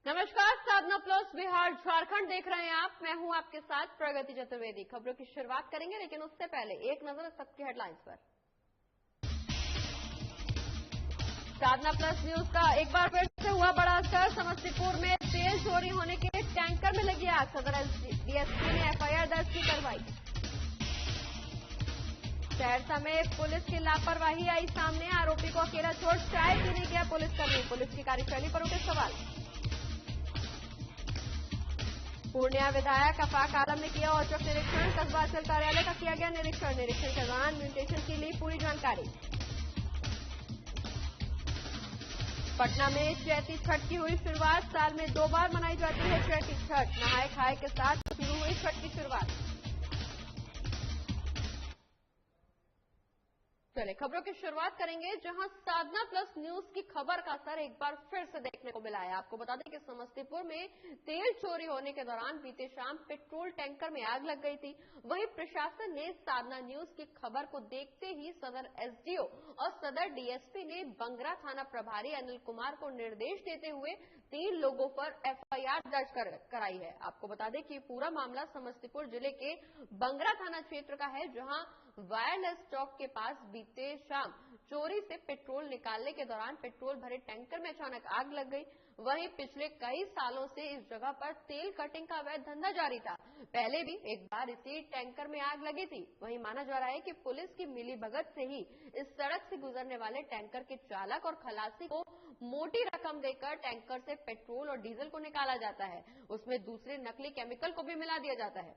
नमस्कार, साधना प्लस बिहार झारखंड देख रहे हैं आप। मैं हूं आपके साथ प्रगति चतुर्वेदी। खबरों की शुरुआत करेंगे, लेकिन उससे पहले एक नजर सबकी हेडलाइंस पर। साधना प्लस न्यूज का एक बार फिर से हुआ बड़ा असर। समस्तीपुर में तेल चोरी होने के टैंकर में लगी आग। सदर डीएसपी ने एफआईआर दर्ज की कार्रवाई। सहरसा में पुलिस की लापरवाही आई सामने। आरोपी को अकेला छोड़ चाय पीने गया पुलिसकर्मी। पुलिस की कार्यशैली पर उठे सवाल। पूर्णिया विधायक आफाक आलम ने किया औचक निरीक्षण। कस्बा अंचल कार्यालय का किया गया निरीक्षण। निरीक्षण के दौरान म्यूटेशन की ली पूरी जानकारी। पटना में चैती छठ की हुई शुरुआत। साल में 2 बार मनाई जाती है चैती छठ। नहाए खाए के साथ शुरू हुई छठ की शुरुआत। चलिए खबरों की शुरुआत करेंगे, जहां साधना प्लस न्यूज की खबर का असर एक बार फिर से देखने को मिला है। आपको बता दें कि समस्तीपुर में तेल चोरी होने के दौरान बीते शाम पेट्रोल टैंकर में आग लग गई थी। वहीं प्रशासन ने साधना न्यूज की खबर को देखते ही सदर एसडीओ और सदर डीएसपी ने बंगरा थाना प्रभारी अनिल कुमार को निर्देश देते हुए 3 लोगों पर एफआईआर दर्ज कराई है। आपको बता दें कि पूरा मामला समस्तीपुर जिले के बंगरा थाना क्षेत्र का है, जहां वायरलेस चौक के पास बीते शाम चोरी से पेट्रोल निकालने के दौरान पेट्रोल भरे टैंकर में अचानक आग लग गई। वहीं पिछले कई सालों से इस जगह पर तेल कटिंग का अवैध धंधा जारी था। पहले भी एक बार इसी टैंकर में आग लगी थी। वहीं माना जा रहा है कि पुलिस की मिलीभगत से ही इस सड़क से गुजरने वाले टैंकर के चालक और खलासी को मोटी रकम देकर टैंकर से पेट्रोल और डीजल को निकाला जाता है। उसमें दूसरे नकली केमिकल को भी मिला दिया जाता है।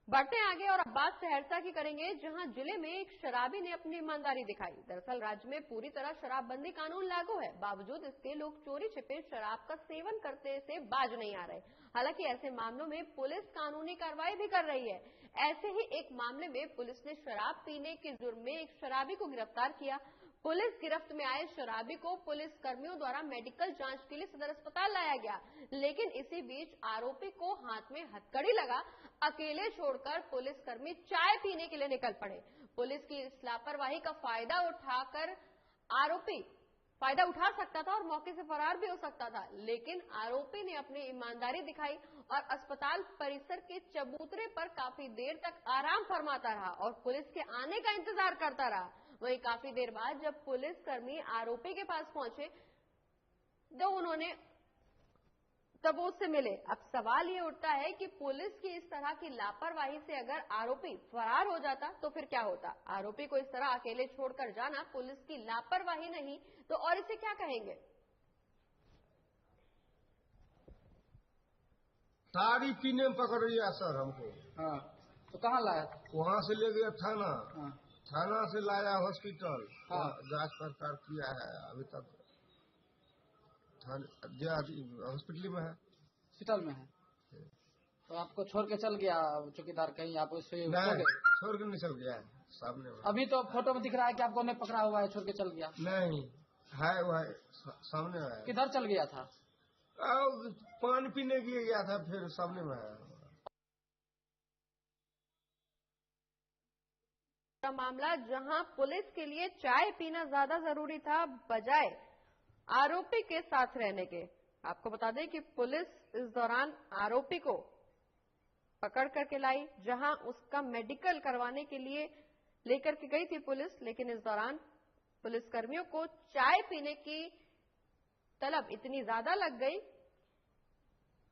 बढ़ते आगे और अब बात सहरसा की करेंगे, जहां जिले में एक शराबी ने अपनी ईमानदारी दिखाई। दरअसल राज्य में पूरी तरह शराबबंदी कानून लागू है, बावजूद इसके लोग चोरी छिपे शराब का सेवन करते से बाज नहीं आ रहे। हालांकि ऐसे मामलों में पुलिस कानूनी कार्रवाई भी कर रही है। ऐसे ही एक मामले में पुलिस ने शराब पीने के जुर्म में एक शराबी को गिरफ्तार किया। पुलिस गिरफ्त में आए शराबी को पुलिस कर्मियों द्वारा मेडिकल जांच के लिए सदर अस्पताल लाया गया, लेकिन इसी बीच आरोपी को हाथ में हथकड़ी लगा अकेले छोड़कर पुलिसकर्मी चाय पीने के लिए निकल पड़े। पुलिस की इस लापरवाही का फायदा उठाकर आरोपी फायदा उठा सकता था और मौके से फरार भी हो सकता था, लेकिन आरोपी ने अपनी ईमानदारी दिखाई और अस्पताल परिसर के चबूतरे पर काफी देर तक आराम फरमाता रहा और पुलिस के आने का इंतजार करता रहा। वहीं काफी देर बाद जब पुलिसकर्मी आरोपी के पास पहुंचे तब वो उससे मिले। अब सवाल ये उठता है कि पुलिस की इस तरह की लापरवाही से अगर आरोपी फरार हो जाता तो फिर क्या होता। आरोपी को इस तरह अकेले छोड़कर जाना पुलिस की लापरवाही नहीं तो और इसे क्या कहेंगे। तारी पीने में पकड़ लिया सर हमको। हाँ, तो कहाँ लाया? वहाँ से ले गया थाना। हाँ। थाना से लाया हॉस्पिटल। हाँ। जांच पड़ताल किया है, अभी तक हॉस्पिटल में है। हॉस्पिटल में है। तो आपको छोड़ के चल गया चौकीदार कहीं? आप उससे छोड़ के नहीं चल गया है, सामने में। अभी तो फोटो में दिख रहा है कि आपको नहीं पकड़ा हुआ है, छोड़ के चल गया। नहीं है, वो है सामने है। किधर चल गया था? पानी पीने के लिए गया था, फिर सामने में है। मामला जहां पुलिस के लिए चाय पीना ज्यादा जरूरी था बजाय आरोपी के साथ रहने के। आपको बता दें कि पुलिस इस दौरान आरोपी को पकड़ करके लाई, जहां उसका मेडिकल करवाने के लिए लेकर के गई थी पुलिस, लेकिन इस दौरान पुलिसकर्मियों को चाय पीने की तलब इतनी ज्यादा लग गई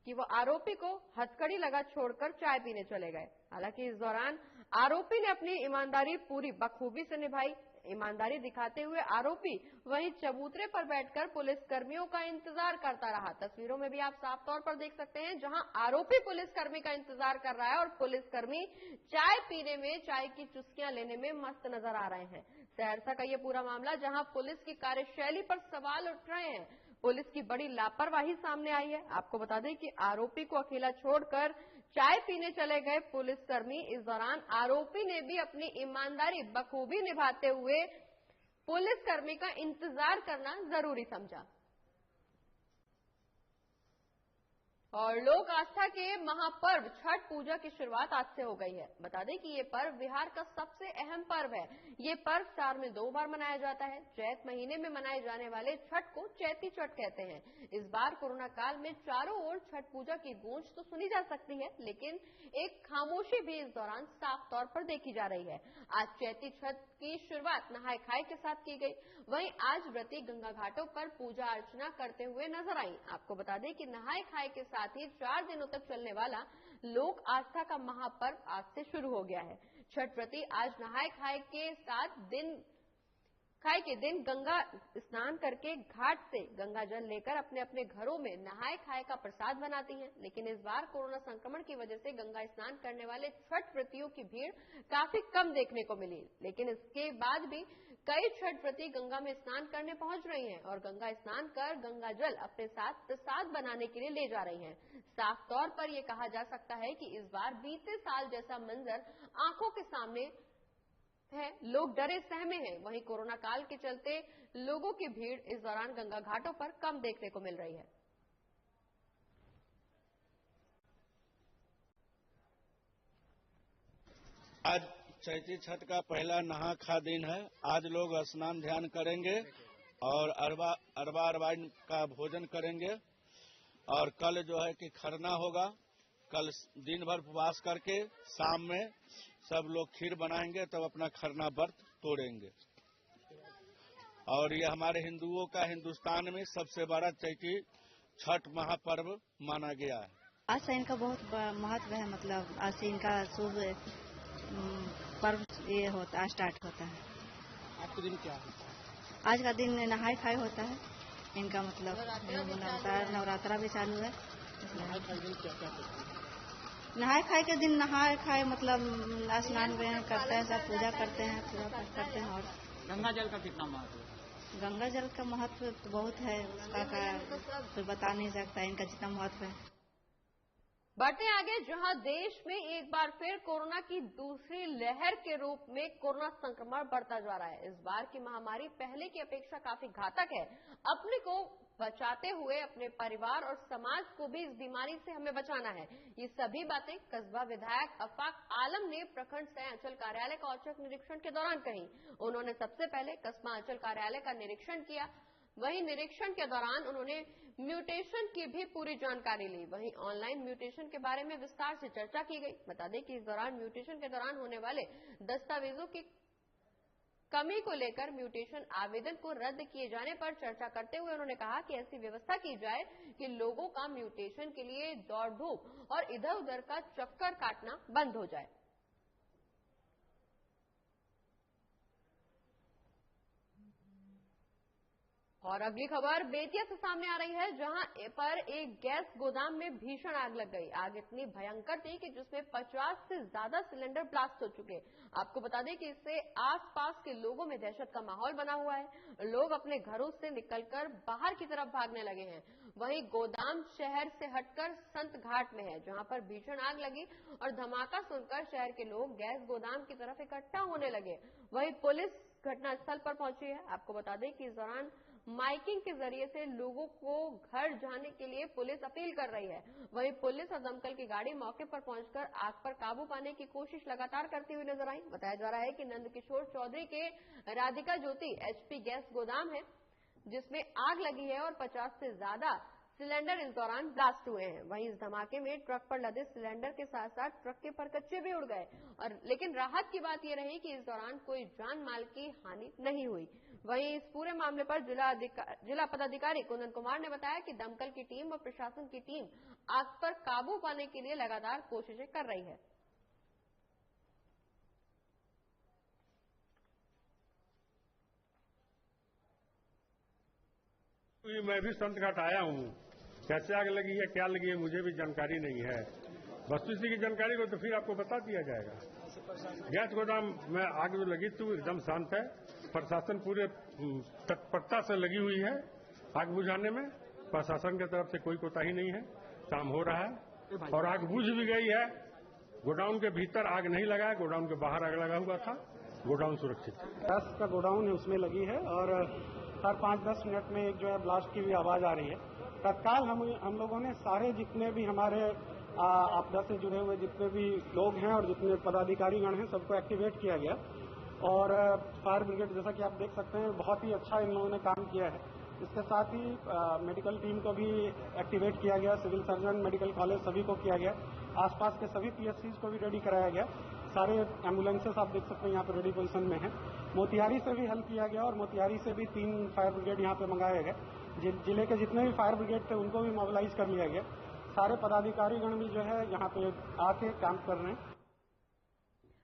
कि वो आरोपी को हथकड़ी लगा छोड़कर चाय पीने चले गए। हालांकि इस दौरान आरोपी ने अपनी ईमानदारी पूरी बखूबी से निभाई। ईमानदारी दिखाते हुए आरोपी वहीं चबूतरे पर बैठकर पुलिसकर्मियों का इंतजार करता रहा। तस्वीरों में भी आप साफ तौर पर देख सकते हैं, जहां आरोपी पुलिसकर्मी का इंतजार कर रहा है और पुलिसकर्मी चाय पीने में, चाय की चुस्कियां लेने में मस्त नजर आ रहे हैं। सहरसा का यह पूरा मामला, जहां पुलिस की कार्यशैली पर सवाल उठ रहे हैं। पुलिस की बड़ी लापरवाही सामने आई है। आपको बता दें कि आरोपी को अकेला छोड़कर चाय पीने चले गए पुलिसकर्मी। इस दौरान आरोपी ने भी अपनी ईमानदारी बखूबी निभाते हुए पुलिसकर्मी का इंतजार करना जरूरी समझा। और लोक आस्था के महापर्व छठ पूजा की शुरुआत आज से हो गई है। बता दें कि ये पर्व बिहार का सबसे अहम पर्व है। ये पर्व साल में 2 बार मनाया जाता है। चैत महीने में मनाए जाने वाले छठ को चैती छठ कहते हैं। इस बार कोरोना काल में चारों ओर छठ पूजा की गूंज तो सुनी जा सकती है, लेकिन एक खामोशी भी इस दौरान साफ तौर पर देखी जा रही है। आज चैती छठ की शुरुआत नहाय खाए के साथ की गई। वहीं आज व्रती गंगा घाटों पर पूजा अर्चना करते हुए नजर आई। आपको बता दें कि नहाय खाए के साथ ही 4 दिनों तक चलने वाला लोक आस्था का महापर्व आज से शुरू हो गया है। छठ व्रती आज नहाय खाए के दिन गंगा स्नान करके घाट से गंगा जल लेकर अपने अपने घरों में नहाय खाए का प्रसाद बनाती हैं। लेकिन इस बार कोरोना संक्रमण की वजह से गंगा स्नान करने वाले छठ व्रतियों की भीड़ काफी कम देखने को मिली, लेकिन इसके बाद भी कई छठ व्रती गंगा में स्नान करने पहुंच रही हैं और गंगा स्नान कर गंगा जल अपने साथ प्रसाद बनाने के लिए ले जा रही हैं। साफ तौर पर यह कहा जा सकता है कि इस बार बीते साल जैसा मंजर आंखों के सामने है। लोग डरे सहमे हैं। वहीं कोरोना काल के चलते लोगों की भीड़ इस दौरान गंगा घाटों पर कम देखने को मिल रही है। आज चैती छठ का पहला नहा खा दिन है। आज लोग स्नान ध्यान करेंगे और अरबाइन का भोजन करेंगे और कल जो है कि खरना होगा। कल दिन भर उपवास करके शाम में सब लोग खीर बनाएंगे, तब अपना खरना व्रत तोड़ेंगे। और ये हमारे हिंदुओं का हिंदुस्तान में सबसे बड़ा चैती छठ महापर्व माना गया है। आज से इनका बहुत महत्व है। मतलब आज से इनका शुभ पर्व ये होता है, स्टार्ट होता है। आज के दिन क्या है? आज का दिन नहाय खाए होता है। इनका मतलब नवरात्रा भी चालू है। नहाय खाए दिन क्या क्या करते हैं? नहाय खाए के दिन नहाय खाए मतलब स्नान करते हैं, सब पूजा करते हैं, पूजा पाठ करते हैं। और गंगा जल का कितना महत्व है? गंगा जल का महत्व तो बहुत है, उसका कोई बता नहीं सकता इनका जितना महत्व है। बढ़ते आगे, जहां देश में एक बार फिर कोरोना की दूसरी लहर के रूप में कोरोना संक्रमण बढ़ता जा रहा है। इस बार की महामारी पहले की अपेक्षा काफी घातक है। अपने को बचाते हुए अपने परिवार और समाज को भी इस बीमारी से हमें बचाना है। ये सभी बातें कस्बा विधायक अफाक आलम ने प्रखंड सह अंचल कार्यालय का औचक निरीक्षण के दौरान कही। उन्होंने सबसे पहले कस्बा अंचल कार्यालय का निरीक्षण किया। वहीं निरीक्षण के दौरान उन्होंने म्यूटेशन की भी पूरी जानकारी ली। वहीं ऑनलाइन म्यूटेशन के बारे में विस्तार से चर्चा की गई। बता दें कि इस दौरान म्यूटेशन के दौरान होने वाले दस्तावेजों की कमी को लेकर म्यूटेशन आवेदन को रद्द किए जाने पर चर्चा करते हुए उन्होंने कहा कि ऐसी व्यवस्था की जाए कि लोगों का म्यूटेशन के लिए दौड़ धूप और इधर उधर का चक्कर काटना बंद हो जाए। और अगली खबर बेतिया से सामने आ रही है, जहां पर एक गैस गोदाम में भीषण आग लग गई। आग इतनी भयंकर थी कि जिसमें 50 से ज्यादा सिलेंडर ब्लास्ट हो चुके। आपको बता दें कि इससे आसपास के लोगों में दहशत का माहौल बना हुआ है। लोग अपने घरों से निकलकर बाहर की तरफ भागने लगे हैं। वहीं गोदाम शहर से हटकर संत घाट में है, जहां पर भीषण आग लगी और धमाका सुनकर शहर के लोग गैस गोदाम की तरफ इकट्ठा होने लगे। वहीं पुलिस घटनास्थल पर पहुंची है। आपको बता दें कि इस दौरान माइकिंग के जरिए से लोगों को घर जाने के लिए पुलिस अपील कर रही है। वहीं पुलिस और दमकल की गाड़ी मौके पर पहुंचकर आग पर काबू पाने की कोशिश लगातार करती हुई नजर आई। बताया जा रहा है कि नंदकिशोर चौधरी के राधिका ज्योति एचपी गैस गोदाम है, जिसमें आग लगी है और 50 से ज्यादा सिलेंडर इस दौरान ब्लास्ट हुए हैं। वहीं इस धमाके में ट्रक पर लदे सिलेंडर के साथ साथ ट्रक के परकच्चे भी उड़ गए। और लेकिन राहत की बात यह रही कि इस दौरान कोई जान माल की हानि नहीं हुई। वहीं इस पूरे मामले पर जिला पदाधिकारी कुंदन कुमार ने बताया कि दमकल की टीम और प्रशासन की टीम आग पर काबू पाने के लिए लगातार कोशिशें कर रही है। मैं भी संत घाट आया हूँ। कैसे आग लगी है, क्या लगी है, मुझे भी जानकारी नहीं है। वस्तुस्थिति की जानकारी को तो फिर आपको बता दिया जाएगा। गैस गोदाम में आग जो लगी थी एकदम शांत है। प्रशासन पूरे तत्परता से लगी हुई है आग बुझाने में। प्रशासन की तरफ से कोई कोताही नहीं है। काम हो रहा है और आग बुझ भी गई है। गोडाउन के भीतर आग नहीं लगा है, गोडाउन के बाहर आग लगा हुआ था। गोडाउन सुरक्षित है। गैस का गोडाउन है, उसमें लगी है और हर 5-10 मिनट में एक जो है ब्लास्ट की भी आवाज आ रही है। तत्काल हम लोगों ने सारे जितने भी हमारे आपदा से जुड़े हुए जितने भी लोग हैं और जितने पदाधिकारीगण हैं सबको एक्टिवेट किया गया। और फायर ब्रिगेड जैसा कि आप देख सकते हैं बहुत ही अच्छा इन लोगों ने काम किया है। इसके साथ ही मेडिकल टीम को भी एक्टिवेट किया गया, सिविल सर्जन, मेडिकल कॉलेज सभी को किया गया, आसपास के सभी पीएचसीज को भी रेडी कराया गया। सारे एम्बुलेंसेस आप देख सकते हैं यहाँ पे रेडी पोजीशन में है। मोतिहारी से भी हेल्प किया गया और मोतिहारी से भी 3 फायर ब्रिगेड यहाँ पे मंगाए गए। जिले के जितने भी फायर ब्रिगेड थे उनको भी मोबिलाइज कर लिया गया। सारे पदाधिकारीगण भी जो है यहाँ पे आके काम कर रहे हैं।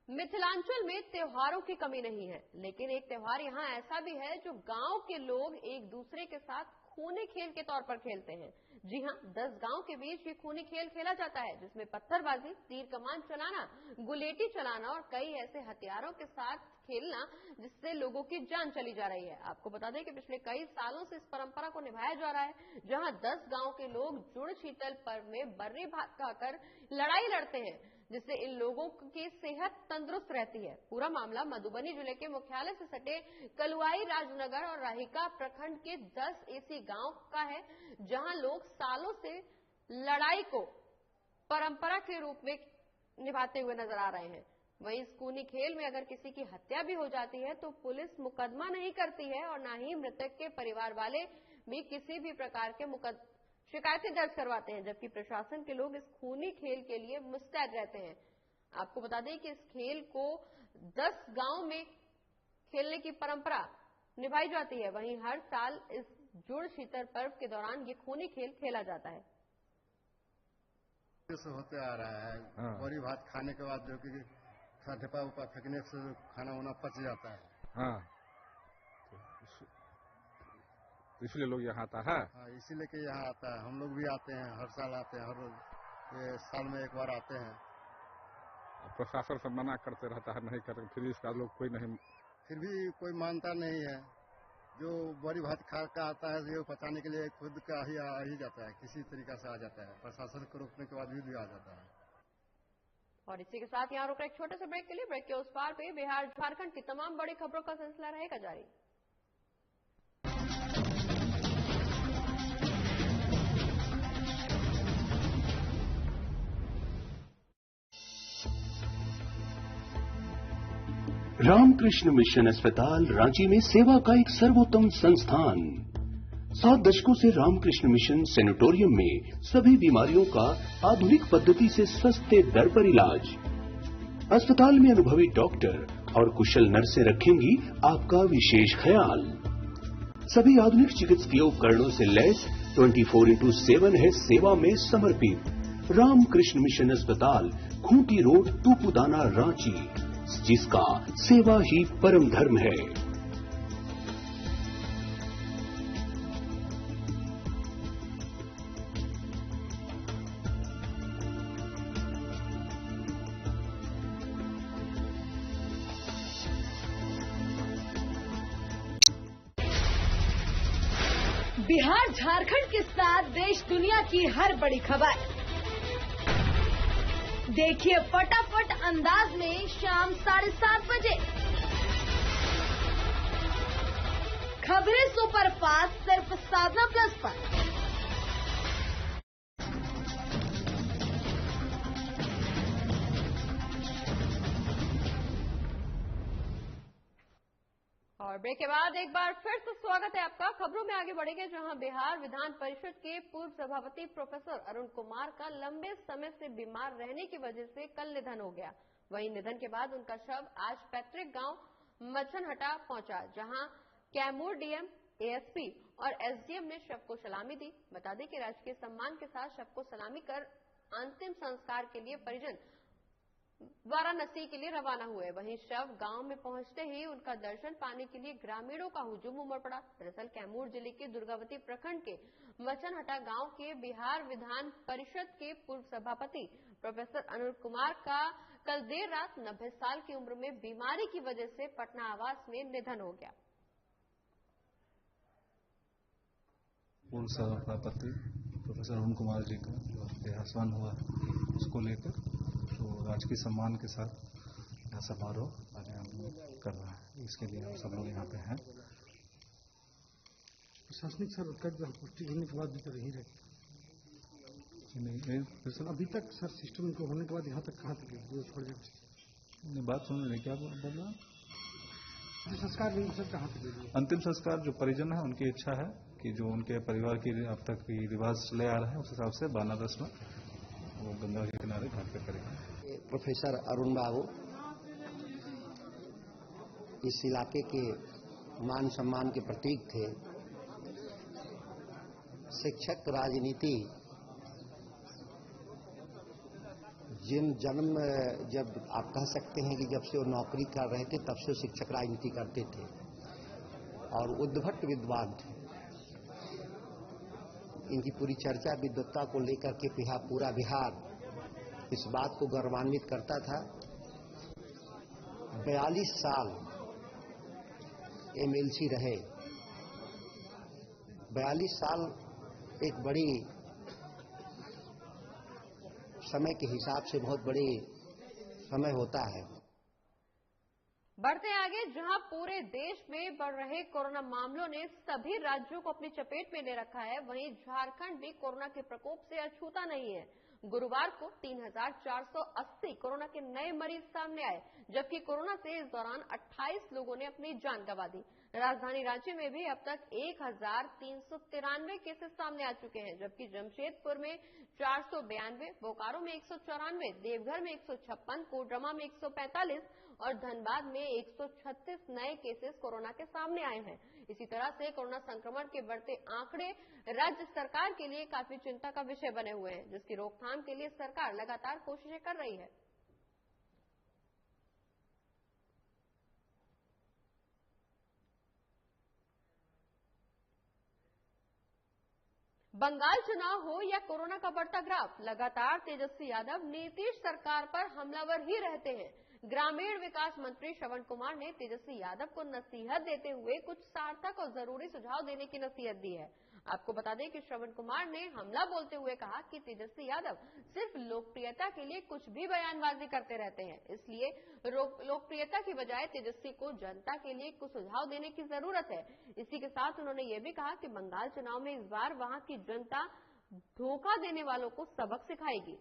मिथिलांचल में त्योहारों की कमी नहीं है, लेकिन एक त्योहार यहाँ ऐसा भी है जो गांव के लोग एक दूसरे के साथ खूनी खेल के तौर पर खेलते हैं। जी हां, 10 गांव के बीच ये खूनी खेल खेला जाता है, जिसमें पत्थरबाजी, तीर कमान चलाना, गुलेटी चलाना और कई ऐसे हथियारों के साथ खेलना जिससे लोगों की जान चली जा रही है। आपको बता दें कि पिछले कई सालों से इस परंपरा को निभाया जा रहा है, जहां 10 गांव के लोग जुड़ शीतल पर्व में बर्री भात खाकर लड़ाई लड़ते हैं, जिससे इन लोगों की सेहत तंदुरुस्त रहती है। पूरा मामला मधुबनी जिले के मुख्यालय से सटे कलुआई राजनगर और राहिका प्रखंड के 10 ऐसी गांव का है, जहां लोग सालों से लड़ाई को परंपरा के रूप में निभाते हुए नजर आ रहे हैं। वहीं इस खूनी खेल में अगर किसी की हत्या भी हो जाती है तो पुलिस मुकदमा नहीं करती है और न ही मृतक के परिवार वाले भी किसी भी प्रकार के शिकायतें दर्ज करवाते हैं, जबकि प्रशासन के लोग इस खूनी खेल के लिए मुस्तैद रहते हैं। आपको बता दें कि इस खेल को 10 गांव में खेलने की परंपरा निभाई जाती है। वहीं हर साल इस जुड़ शीतल पर्व के दौरान ये खूनी खेल खेला जाता है। होते आ रहा है बड़ी भात खाने के बाद जो कि ठेपा उपा फेंकने से खाना वाना पच जाता है। हाँ, तो इसलिए लोग यहाँ आता है। हाँ, इसीलिए कि यहाँ आता है। हम लोग भी आते हैं, हर साल आते हैं, हर साल में एक बार आते हैं। प्रशासन से मना करते रहता है, नहीं करते, फिर इसका लोग कोई नहीं, फिर भी कोई मानता नहीं है। जो बड़ी भात खा का आता है ये बचाने के लिए खुद का ही आ ही जाता है, किसी तरीका से आ जाता है। प्रशासन को रोकने के बाद भी आ जाता है। और इसी के साथ यहाँ रुक रहे एक छोटे से ब्रेक के लिए। ब्रेक के उस पार पे बिहार झारखंड की तमाम बड़ी खबरों का सिलसिला रहेगा जारी। रामकृष्ण मिशन अस्पताल रांची में सेवा का एक सर्वोत्तम संस्थान। 7 दशकों से रामकृष्ण मिशन सैनिटोरियम में सभी बीमारियों का आधुनिक पद्धति से सस्ते दर पर इलाज। अस्पताल में अनुभवी डॉक्टर और कुशल नर्सें रखेंगी आपका विशेष ख्याल। सभी आधुनिक चिकित्सकीय उपकरणों से लैस 24/7 है सेवा में समर्पित रामकृष्ण मिशन अस्पताल, खूंटी रोड, तूपुदाना, रांची, जिसका सेवा ही परम धर्म है। बिहार झारखंड के साथ देश दुनिया की हर बड़ी खबर देखिए फटाफट अंदाज में शाम 7:30 बजे। खबरें सुपरफास्ट सिर्फ साधना प्लस पर। और ब्रेक के बाद एक बार फिर से स्वागत है आपका। खबरों में आगे बढ़ेंगे, जहां बिहार विधान परिषद के पूर्व सभापति प्रोफेसर अरुण कुमार का लंबे समय से बीमार रहने की वजह से कल निधन हो गया। वहीं निधन के बाद उनका शव आज पैतृक गांव मछनहटा पहुंचा, जहां कैमूर डीएम, एएसपी और एसडीएम ने शव को सलामी दी। बता दें कि राजकीय सम्मान के साथ शव को सलामी कर अंतिम संस्कार के लिए परिजन वाराणसी के लिए रवाना हुए। वहीं शव गांव में पहुंचते ही उनका दर्शन पाने के लिए ग्रामीणों का हुजूम उमड़ पड़ा। दरअसल कैमूर जिले के दुर्गावती प्रखंड के मछनहटा गांव के बिहार विधान परिषद के पूर्व सभापति प्रोफेसर अरुण कुमार का कल देर रात 90 साल की उम्र में बीमारी की वजह से पटना आवास में निधन हो गया। पूर्व सभापति प्रोफेसर अरुण कुमार जी का जो देहावसान हुआ उसको लेकर तो राजकीय सम्मान के साथ यह समारोह आगे हम लोग कर रहे हैं। इसके लिए हम सब लोग यहाँ पे हैं। प्रशासनिक सर कई पुष्टि होने के बाद भी तो रही रहे सर, अभी तक सर सिस्टम को होने के बाद यहाँ तक कहाँ तक जो छोड़ जाए बात सुन रहे क्या बोल रहा संस्कार नहीं सर कहाँ तक अंतिम संस्कार जो परिजन है उनकी इच्छा है कि जो उनके परिवार की अब तक की रिवाज चले आ रहे हैं उस हिसाब से 12 में वो गंगा के किनारे घाट पे करेंगे। प्रोफेसर अरुण बाबू इस इलाके के मान सम्मान के प्रतीक थे। शिक्षक राजनीति जन्म जब आप कह सकते हैं कि जब से वो नौकरी कर रहे थे तब से शिक्षक राजनीति करते थे और उद्भट विद्वान थे। इनकी पूरी चर्चा विद्वत्ता को लेकर के पूरा बिहार इस बात को गौरवान्वित करता था। 42 साल एमएलसी रहे। 42 साल एक बड़ी समय के हिसाब से बहुत बड़ी समय होता है। बढ़ते आगे, जहां पूरे देश में बढ़ रहे कोरोना मामलों ने सभी राज्यों को अपनी चपेट में ले रखा है, वहीं झारखंड भी कोरोना के प्रकोप से अछूता नहीं है। गुरुवार को 3,480 कोरोना के नए मरीज सामने आए, जबकि कोरोना से इस दौरान 28 लोगों ने अपनी जान गंवा दी। राजधानी रांची में भी अब तक 1,393 केसेस सामने आ चुके हैं, जबकि जमशेदपुर में 492, बोकारो में 194, देवघर में 156, कोडरमा में 145 और धनबाद में 136 नए केसेस कोरोना के सामने आए हैं। इसी तरह से कोरोना संक्रमण के बढ़ते आंकड़े राज्य सरकार के लिए काफी चिंता का विषय बने हुए हैं, जिसकी रोकथाम के लिए सरकार लगातार कोशिशें कर रही है। बंगाल चुनाव हो या कोरोना का बढ़ता ग्राफ, लगातार तेजस्वी यादव नीतीश सरकार पर हमलावर ही रहते हैं। ग्रामीण विकास मंत्री श्रवण कुमार ने तेजस्वी यादव को नसीहत देते हुए कुछ सार्थक और जरूरी सुझाव देने की नसीहत दी है। आपको बता दें कि श्रवण कुमार ने हमला बोलते हुए कहा कि तेजस्वी यादव सिर्फ लोकप्रियता के लिए कुछ भी बयानबाजी करते रहते हैं, इसलिए लोकप्रियता की बजाय तेजस्वी को जनता के लिए कुछ सुझाव देने की जरूरत है। इसी के साथ उन्होंने ये भी कहा कि बंगाल चुनाव में इस बार वहां की जनता धोखा देने वालों को सबक सिखाएगी।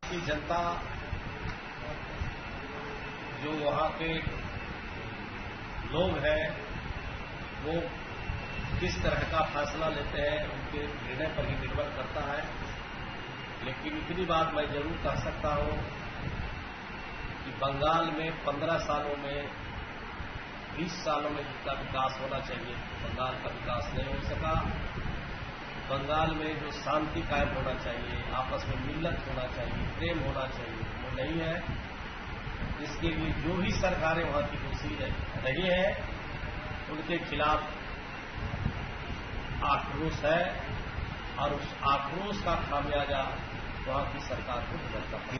की जनता जो वहां के लोग हैं वो किस तरह का फैसला लेते हैं उनके निर्णय पर ही निर्भर करता है। लेकिन इतनी बात मैं जरूर कह सकता हूं कि बंगाल में 15 सालों में 20 सालों में जितना विकास होना चाहिए बंगाल का विकास नहीं हो सका। बंगाल में जो शांति कायम होना चाहिए, आपस में मिल्लत होना चाहिए, प्रेम होना चाहिए, वो नहीं है। इसके लिए जो भी सरकारें वहां की दोषी रही है उनके खिलाफ आक्रोश है और उस आक्रोश का खामियाजा वहां की सरकार को भुगतना पड़ेगा।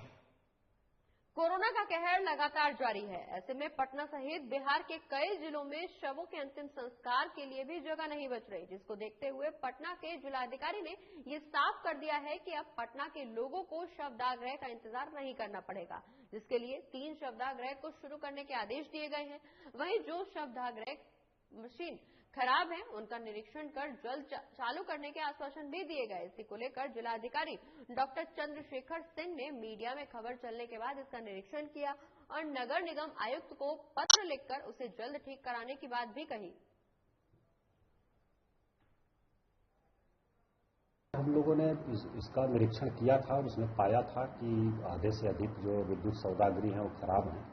कोरोना का कहर लगातार जारी है। ऐसे में पटना सहित बिहार के कई जिलों में शवों के अंतिम संस्कार के लिए भी जगह नहीं बच रही, जिसको देखते हुए पटना के जिलाधिकारी ने ये साफ कर दिया है कि अब पटना के लोगों को शवदाह गृह का इंतजार नहीं करना पड़ेगा, जिसके लिए 3 शवदाह गृह को शुरू करने के आदेश दिए गए हैं। वहीं जो शवदाह गृह मशीन खराब है उनका निरीक्षण कर जल्द चालू करने के आश्वासन भी दिए गए। इसी को लेकर जिलाधिकारी डॉक्टर चंद्रशेखर सिंह ने मीडिया में खबर चलने के बाद इसका निरीक्षण किया और नगर निगम आयुक्त को पत्र लिखकर उसे जल्द ठीक कराने की बात भी कही। हम लोगों ने इसका निरीक्षण किया था और उसमें पाया था कि आधे से अधिक जो विद्युत सौदागृह हैं वो खराब हैं।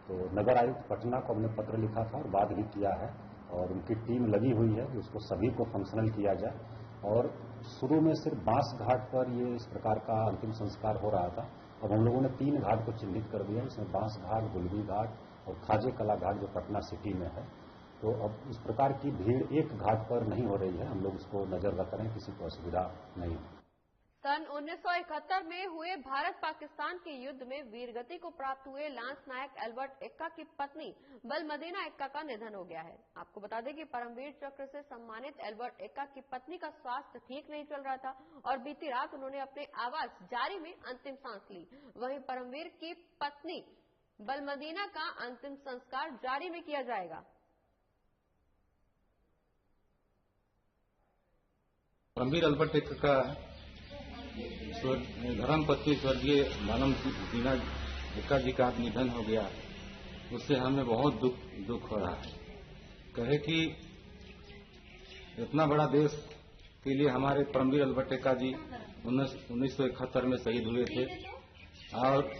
तो नगर आयुक्त पटना को हमने पत्र लिखा था और बात भी किया है और उनकी टीम लगी हुई है कि उसको सभी को फंक्शनल किया जाए। और शुरू में सिर्फ बांस घाट पर ये इस प्रकार का अंतिम संस्कार हो रहा था। अब हम लोगों ने 3 घाट को चिन्हित कर दिया, इसमें बांस घाट, गुलबी घाट और खाजे कला घाट जो पटना सिटी में है। तो अब इस प्रकार की भीड़ एक घाट पर नहीं हो रही है, हम लोग उसको नजर रख रहे हैं, किसी को असुविधा नहीं है। सन 1971 में हुए भारत पाकिस्तान के युद्ध में वीरगति को प्राप्त हुए लांस नायक एल्बर्ट एक्का की पत्नी बलमदीना एक्का का निधन हो गया है। आपको बता दें कि परमवीर चक्र से सम्मानित एल्बर्ट एक्का की पत्नी का स्वास्थ्य ठीक नहीं चल रहा था और बीती रात उन्होंने अपने आवास जारी में अंतिम सांस ली। वहीं परमवीर की पत्नी बलमदीना का अंतिम संस्कार जारी में किया जाएगा। परमवीर अल्बर्ट एक्का का धर्मपत्नी स्वर्गीय बलमदीना एक्का जी का निधन हो गया, उससे हमें बहुत दुख हो रहा है। कहे कि इतना बड़ा देश के लिए हमारे परमवीर अल्बर्ट एक्का जी 1971 में शहीद हुए थे और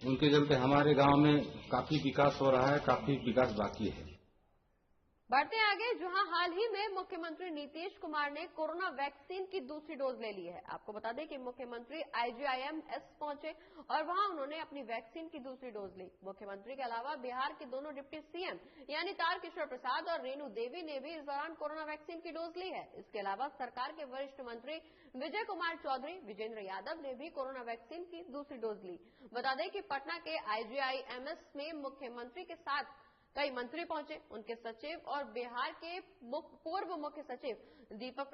उनके चलते हमारे गांव में काफी विकास हो रहा है, काफी विकास बाकी है। बढ़ते आगे, जहां हाल ही में मुख्यमंत्री नीतीश कुमार ने कोरोना वैक्सीन की दूसरी डोज ले ली है। आपको बता दें कि मुख्यमंत्री IGIMS पहुंचे और वहां उन्होंने अपनी वैक्सीन की दूसरी डोज ली। मुख्यमंत्री के अलावा बिहार के दोनों डिप्टी CM यानी तारकिशोर प्रसाद और रेणु देवी ने भी इस दौरान कोरोना वैक्सीन की डोज ली है। इसके अलावा सरकार के वरिष्ठ मंत्री विजय कुमार चौधरी, विजेंद्र यादव ने भी कोरोना वैक्सीन की दूसरी डोज ली। बता दें कि पटना के IGIMS में मुख्यमंत्री के साथ कई मंत्री पहुंचे। उनके सचिव और बिहार के पूर्व मुख्य सचिव दीपक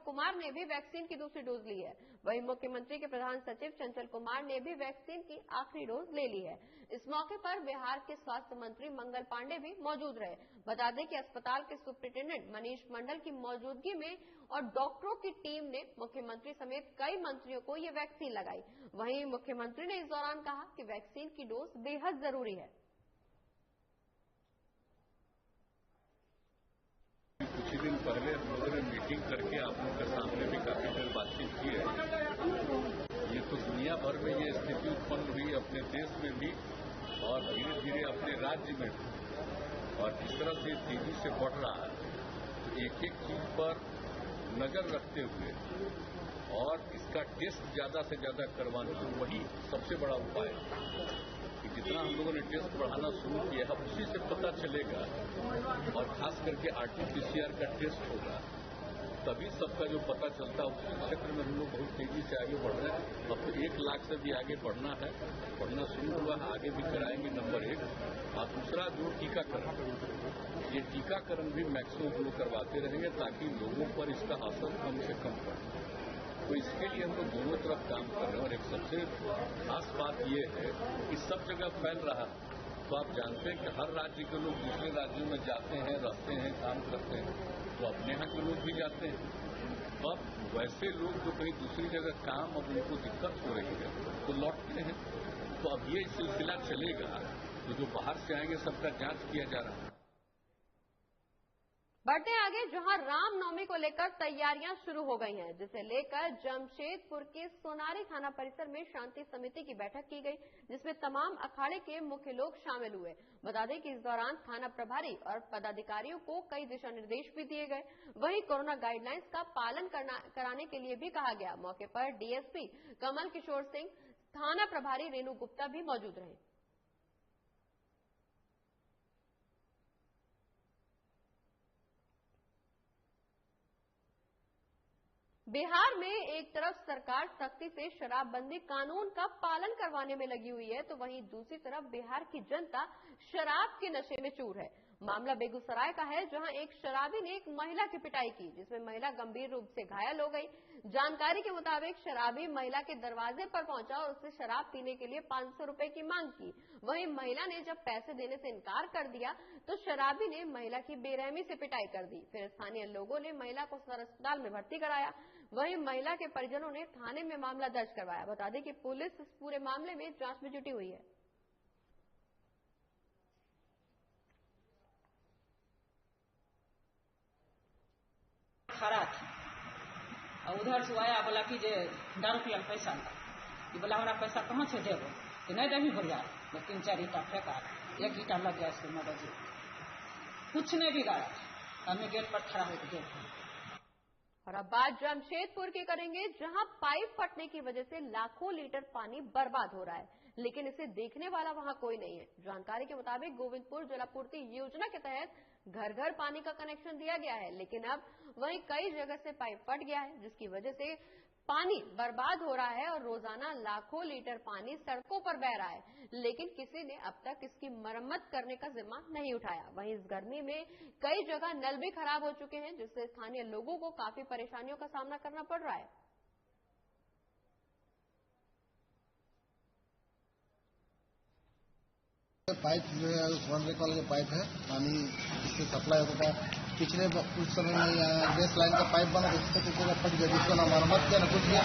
कुमार ने भी वैक्सीन की दूसरी डोज ली है। वहीं मुख्यमंत्री के प्रधान सचिव चंचल कुमार ने भी वैक्सीन की आखिरी डोज ले ली है। इस मौके पर बिहार के स्वास्थ्य मंत्री मंगल पांडे भी मौजूद रहे। बता दें कि अस्पताल के सुप्रिंटेंडेंट मनीष मंडल की मौजूदगी में और डॉक्टरों की टीम ने मुख्यमंत्री समेत कई मंत्रियों को ये वैक्सीन लगाई। वहीं मुख्यमंत्री ने इस दौरान कहा कि वैक्सीन की डोज बेहद जरूरी है। कुछ दिन पहले हम लोगों ने मीटिंग करके आप लोगों के सामने भी काफी देर बातचीत की है। ये तो दुनिया भर में ये स्थिति उत्पन्न हुई, अपने देश में भी और धीरे धीरे अपने राज्य में भी, और जिस तरह से तेजी से बढ़ रहा है तो एक एक चीज पर नजर रखते हुए और इसका टेस्ट ज्यादा से ज्यादा करवाना वही सबसे बड़ा उपाय है। जितना हम लोगों ने टेस्ट बढ़ाना शुरू किया है उसी से पता चलेगा, और खास करके RT-PCR का टेस्ट होगा तभी सबका जो पता चलता है। उसी क्षेत्र में हम लोग बहुत तेजी से आगे बढ़ रहे हैं। अब तो 1 लाख से भी आगे बढ़ना है, बढ़ना शुरू हुआ है, आगे भी कराएंगे, नंबर 1। और दूसरा जो टीकाकरण, ये टीकाकरण भी मैक्सिमम हम लोग करवाते रहेंगे ताकि लोगों पर इसका असर कम से कम पड़े। तो इसके लिए हम लोग दोनों तरफ काम कर रहे हैं। और एक सबसे खास बात यह है कि सब जगह फैल रहा है, तो आप जानते हैं कि हर राज्य के लोग दूसरे राज्यों में जाते हैं, रहते हैं, काम करते हैं, तो अपने यहाँ के लोग भी जाते हैं। अब वैसे लोग जो कहीं दूसरी जगह काम अब उनको दिक्कत हो रही है तो लौटते हैं। तो अब ये सिलसिला चलेगा, तो जो बाहर से आएंगे सबका जांच किया जा रहा है। बढ़ते आगे, जहां रामनवमी को लेकर तैयारियां शुरू हो गई हैं, जिसे लेकर जमशेदपुर के सोनारी थाना परिसर में शांति समिति की बैठक की गई, जिसमें तमाम अखाड़े के मुख्य लोग शामिल हुए। बता दें कि इस दौरान थाना प्रभारी और पदाधिकारियों को कई दिशा निर्देश भी दिए गए। वहीं कोरोना गाइडलाइंस का पालन कराने के लिए भी कहा गया। मौके पर DSP कमल किशोर सिंह, थाना प्रभारी रेणु गुप्ता भी मौजूद रहे। बिहार में एक तरफ सरकार सख्ती से शराबबंदी कानून का पालन करवाने में लगी हुई है, तो वहीं दूसरी तरफ बिहार की जनता शराब के नशे में चूर है। मामला बेगूसराय का है, जहां एक शराबी ने एक महिला की पिटाई की, जिसमें महिला गंभीर रूप से घायल हो गई। जानकारी के मुताबिक शराबी महिला के दरवाजे पर पहुंचा और उससे शराब पीने के लिए 500 रुपए की मांग की। वहीं महिला ने जब पैसे देने से इनकार कर दिया तो शराबी ने महिला की बेरहमी से पिटाई कर दी। फिर स्थानीय लोगों ने महिला को सदर अस्पताल में भर्ती कराया। वहीं महिला के परिजनों ने थाने में मामला दर्ज करवाया। बता दें कि पुलिस इस पूरे मामले में जांच में जुटी हुई है। खड़ा थी और उधर से आया, बोला कि जे दारू पिया पैसा कि बोला हमारा पैसा कहाँ से देवो कि नहीं देवी भैया। 3-4 ईटा फेंका, 1 ईटा लग गया इसको 9 बजे। कुछ नहीं बिगाड़ा, हमें गेट पर खड़ा होकर देखा। और अब बात जमशेदपुर की करेंगे, जहां पाइप फटने की वजह से लाखों लीटर पानी बर्बाद हो रहा है, लेकिन इसे देखने वाला वहां कोई नहीं है। जानकारी के मुताबिक गोविंदपुर जलापूर्ति योजना के तहत घर घर पानी का कनेक्शन दिया गया है, लेकिन अब वहीं कई जगह से पाइप फट गया है, जिसकी वजह से पानी बर्बाद हो रहा है और रोजाना लाखों लीटर पानी सड़कों पर बह रहा है, लेकिन किसी ने अब तक इसकी मरम्मत करने का जिम्मा नहीं उठाया। वहीं इस गर्मी में कई जगह नल भी खराब हो चुके हैं, जिससे स्थानीय लोगों को काफी परेशानियों का सामना करना पड़ रहा है। पाइप जो है वाटर कॉल का पाइप है, पानी इससे सप्लाई होता था। पिछले कुछ समय में गैस लाइन का पाइप बना, इससे टूटेगा फट गया, जिसको ना मरम्मत किया ना कुछ किया।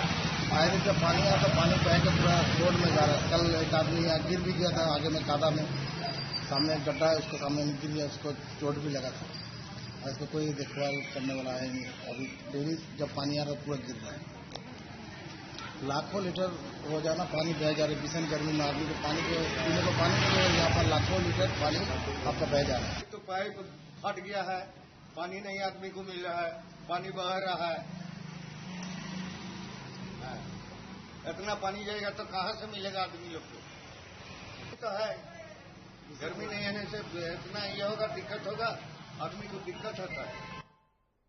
आए जब पानी आया तो पानी बह के पूरा रोड में जा रहा है। कल एक आदमी यहाँ गिर भी गया था, आगे में कादा में, सामने एक गड्ढा है, उसको सामने में गिर गया, उसको चोट भी लगा था। इसको कोई देखभाल करने वाला है नहीं। अभी डेली जब पानी आ रहा है पूरा गिर रहा है। लाखों लीटर रोजाना पानी बह जा रहा है। भीषण गर्मी में आदमी को पानी पीने को पानी नहीं है, यहाँ पर लाखों लीटर पानी आपका बह जा रहा है। तो पाइप फट गया है, पानी नहीं आदमी को मिल रहा है, पानी बह रहा है। इतना पानी जाएगा तो कहाँ से मिलेगा आदमी लोग को? तो है गर्मी नहीं आने से इतना ये होगा, दिक्कत होगा, आदमी को दिक्कत होता है।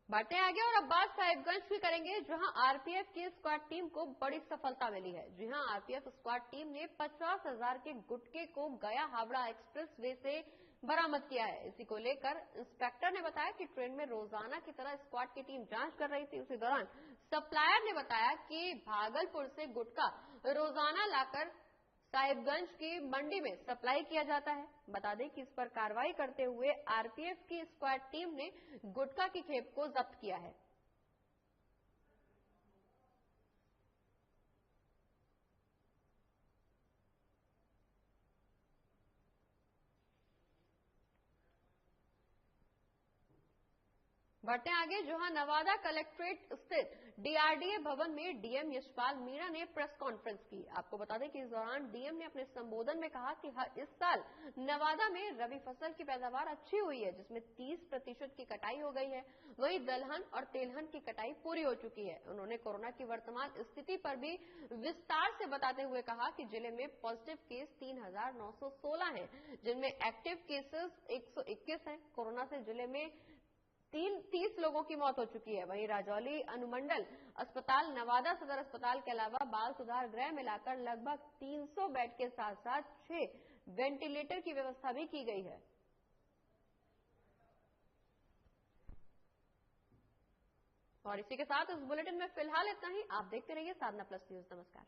बढ़ते आगे और अब बात साहिबगंज की करेंगे, जहां आरपीएफ की स्क्वाड टीम को बड़ी सफलता मिली है। जी हां, आरपीएफ स्क्वाड टीम ने 50,000 के गुटखे को गया हावड़ा एक्सप्रेस वे से बरामद किया है। इसी को लेकर इंस्पेक्टर ने बताया कि ट्रेन में रोजाना की तरह स्क्वाड की टीम जांच कर रही थी। उसी दौरान सप्लायर ने बताया कि भागलपुर से गुटखा रोजाना लाकर साहिबगंज की मंडी में सप्लाई किया जाता है। बता दें कि इस पर कार्रवाई करते हुए आरपीएफ की स्क्वाड टीम ने गुटखा की खेप को जब्त किया है। बढ़ते आगे, जहां नवादा कलेक्ट्रेट स्थित डीआरडीए भवन में डीएम यशपाल मीणा ने प्रेस कॉन्फ्रेंस की। आपको बता दें कि इस दौरान डीएम ने अपने संबोधन में कहा कि इस साल नवादा में रबी फसल की पैदावार अच्छी हुई है, जिसमें 30% की कटाई हो गई है। वहीं दलहन और तेलहन की कटाई पूरी हो चुकी है। उन्होंने कोरोना की वर्तमान स्थिति पर भी विस्तार से बताते हुए कहा कि जिले में पॉजिटिव केस 3,916 हैं, जिनमें एक्टिव केसेस 121 हैं। कोरोना से जिले में 30 लोगों की मौत हो चुकी है। वहीं राजौली अनुमंडल अस्पताल, नवादा सदर अस्पताल के अलावा बाल सुधार गृह मिलाकर लगभग 300 बेड के साथ साथ 6 वेंटिलेटर की व्यवस्था भी की गई है। और इसी के साथ इस बुलेटिन में फिलहाल इतना ही। आप देखते रहिए साधना प्लस न्यूज। नमस्कार।